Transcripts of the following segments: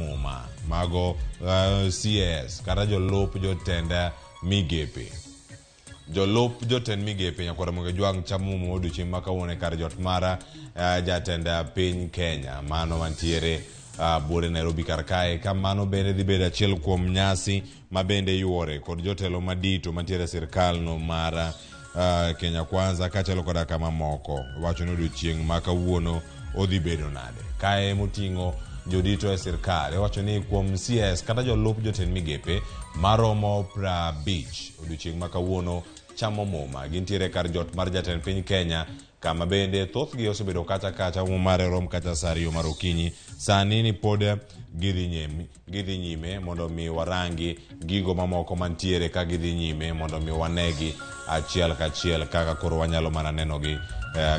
muma mago CAS kata jolup jotenda migepe jolup jotend migepe nyakwara Ramogi jwang chamo muma odiochieng' ma kawuono kar jot mara jatenda piny Kenya mano mantiere buore Nairobi kar kae ka mano bende dhi bedo achiel kuom nyasi ma bende yuore kod jotelo madito mantiere sirkal no mara Kenya Kwanza kachalo koda kama moko wacho ni odiochieng' ma kawuono odhi bedo nade kae moting'o jodito e sirkal wacho ni kuom CS kata jolup jotend migepe maromo 50 odiochieng' ma kawuono chamo muma gintiere kar jot mar jatend piny Kenya kama bende thothgi osebedo kacha mare rom kacha sario mar okinyi sani ni pod gidhi nyime mondo mi warangi gigo mamoko mantiere ka gidhi nyime mondo mi wanegi achiel kachiel kaka koro wanyalo mana nenogi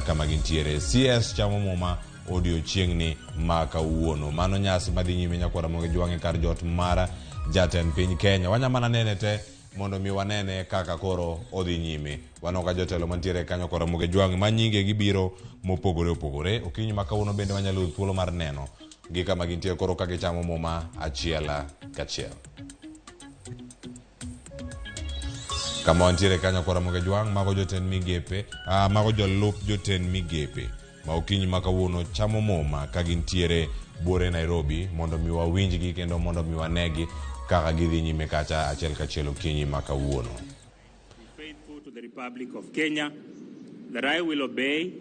kama gintiere. CS chamo muma odiochieng' ni ma kawuono mano nyasi madhi nyime nyakwara Ramogi jwang kar jot mara jatend piny Kenya wanyamana nene te mondo mi wanene kaka koro odhi nyime wanoka jotelo mantiere kanyo kod Ramogi jwang ma nyinge gibiro mopogore opogore okinyi ma kawuono bende wanyalo thuolo mar neno gi kama gintie koro ka gichamo muma achiel kachiel kama wantiere kanyo kod Ramogi jwang mago jotend migepe mago jolup jotend migepe ma okinyi ma kawuono chamo muma ka gintiere buore Nairobi mondo mi wawinjgi kendo mondo mi wanegi kaka gidhi nyime kacha achiel kachiel okinyi ma kawuono. Faithful to the Republic of Kenya, that I will obey,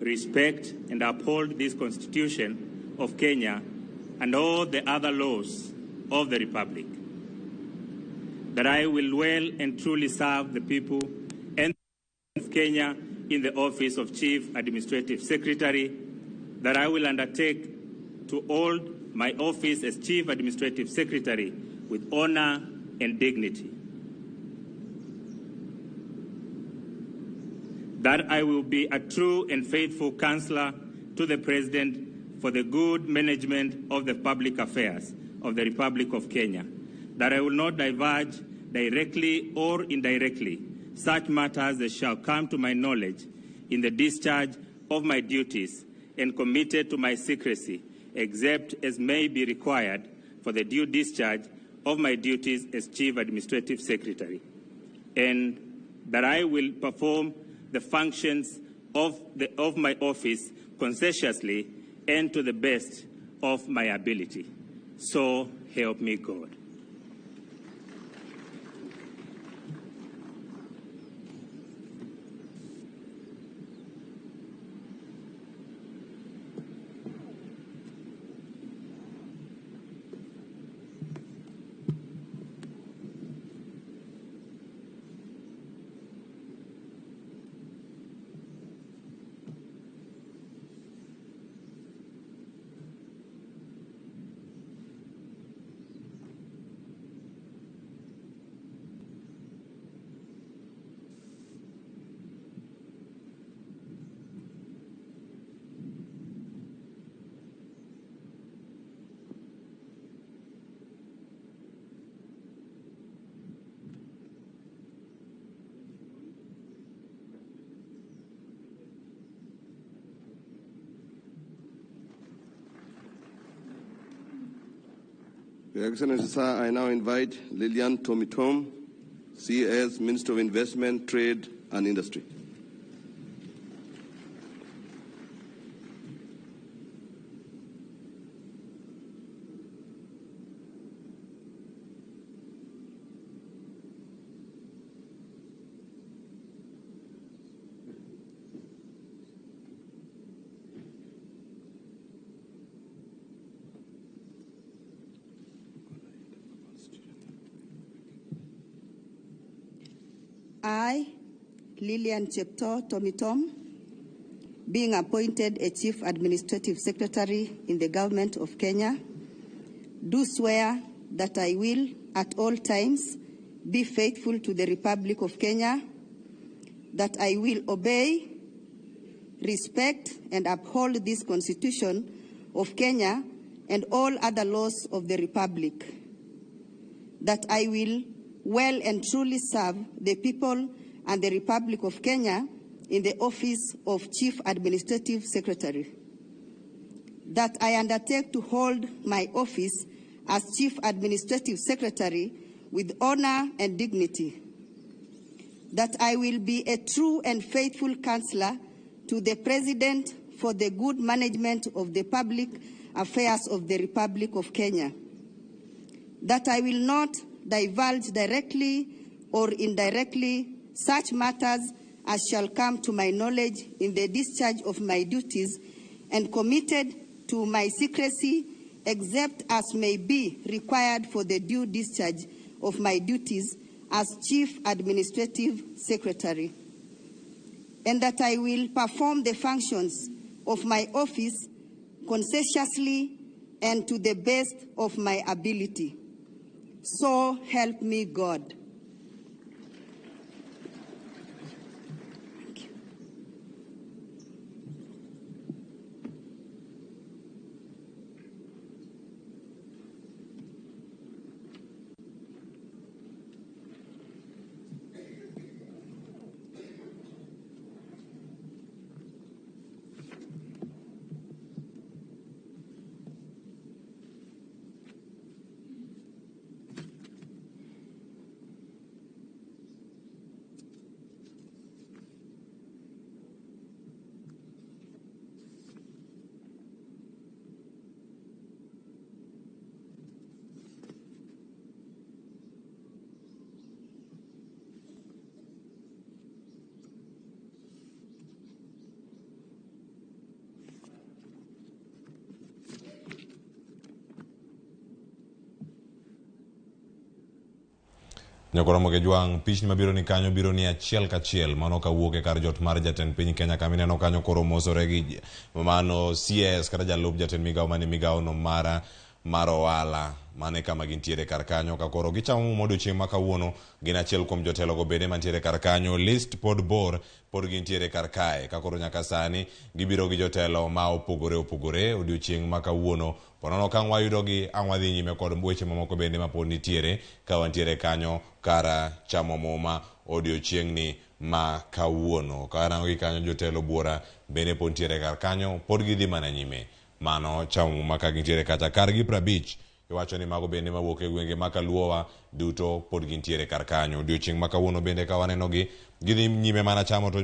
respect and uphold this Constitution of Kenya and all the other laws of the Republic. That I will well and truly serve the people and of Kenya in the office of Chief Administrative Secretary. That I will undertake to hold my office as Chief Administrative Secretary with honor and dignity. That I will be a true and faithful counselor to the President for the good management of the public affairs of the Republic of Kenya. That I will not diverge directly or indirectly such matters that shall come to my knowledge in the discharge of my duties and committed to my secrecy, except as may be required for the due discharge of my duties as Chief Administrative Secretary, and that I will perform the functions of my office conscientiously and to the best of my ability. So help me God. Your Excellency, sir, I now invite Lilian Tomitom, CS, Minister of Investment, Trade and Industry. I, Lilian Chepto Tomitom, being appointed a Chief Administrative Secretary in the Government of Kenya, do swear that I will at all times be faithful to the Republic of Kenya, that I will obey, respect and uphold this Constitution of Kenya and all other laws of the Republic, that I will well and truly serve the people and the Republic of Kenya in the office of Chief Administrative Secretary, that I undertake to hold my office as Chief Administrative Secretary with honor and dignity, that I will be a true and faithful counselor to the President for the good management of the public affairs of the Republic of Kenya, that I will not divulge directly or indirectly such matters as shall come to my knowledge in the discharge of my duties, and committed to my secrecy except as may be required for the due discharge of my duties as Chief Administrative Secretary, and that I will perform the functions of my office conscientiously and to the best of my ability. So help me God. Nyakoromoge juang pichni mabiro ni kanyo biro ni achiel kachiel mano ka wuok e kar jot mar jatend piny Kenya kamineno kanyo koro mosore gi mano CAS kata jalup jatend migao mane migao no mar ohala mane kama gintiere kar kanyo ka koro gichamo modiochieng' ma kawuono gin achiel kuom jotelo go bende mantiere kar kanyo. List pod bor pod gintiere kar kae ka koro nyaka sani gibiro gi jotelo ma opogore odiochieng' ma kawuono ponono ka wayudo gi anwadhi nyime kod weche mamoko bende mapod nitiere ka wantiere kanyo kara chamo muma odiochieng' ni ma kawuono karango gi kanyo jotelo buora bende pod nitiere kar kanyo pod gidhi mana nyime mano chamo muma ka gintiere kacha kar gi 50 iwacho ni mago bende mawuok e gwenge ma kaluowa duto pod gintiere kar kanyo odiochieng' ma kawuono bende ka waneno gi gidhi nyime mana chamo to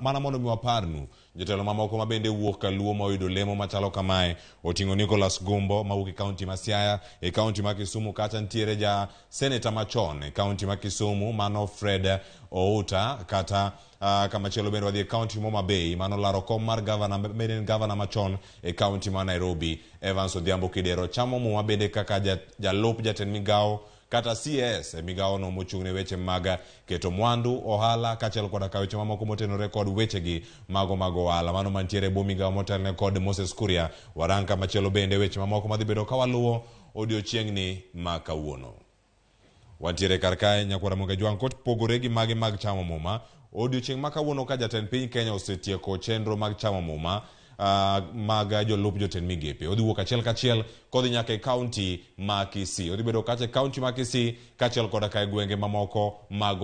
mana mondo mi waparnu jotelo mamoko ma bende wuok kaluo ma oyudo lemo machalo kamae oting'o Nicholas Gumbo mawuok e kaunti ma Siaya, e kaunti ma Kisumu kacha ntiere ja senator machon e kaunti ma Kisumu mano Fred Outa kata kama chelo bende wadhi e kaunti Homa Bay mano laro kom mar governor machon e kaunti ma Nairobi Evans Odhiambo Kidero. Chamo muma bende kaka jalup jatend migao kata CS migao no mochung' ne weche mag keto mwandu ohala kachel koda ka weche mamoko motenore kod weche gi mago ohala mano mantiere bo migao motelne kod Moses Kuria waranka machelo bende weche mamoko madhi bedo ka waluwo odiochieng' ni ma kawuono. Wantiere kar kae nyakwara Ramogi juang' kot pogore gi magi mag chamo muma odiochieng' ma kawuono ka jatend piny Kenya osetieko chenro mag chamo muma mag jolup jotend migepe odhi wuok achiel kachiel kodhi nyaka e kaunti ma Kisii odhi bedo kacha kaunti ma Kisii kachel koda ka gwenge mamoko mag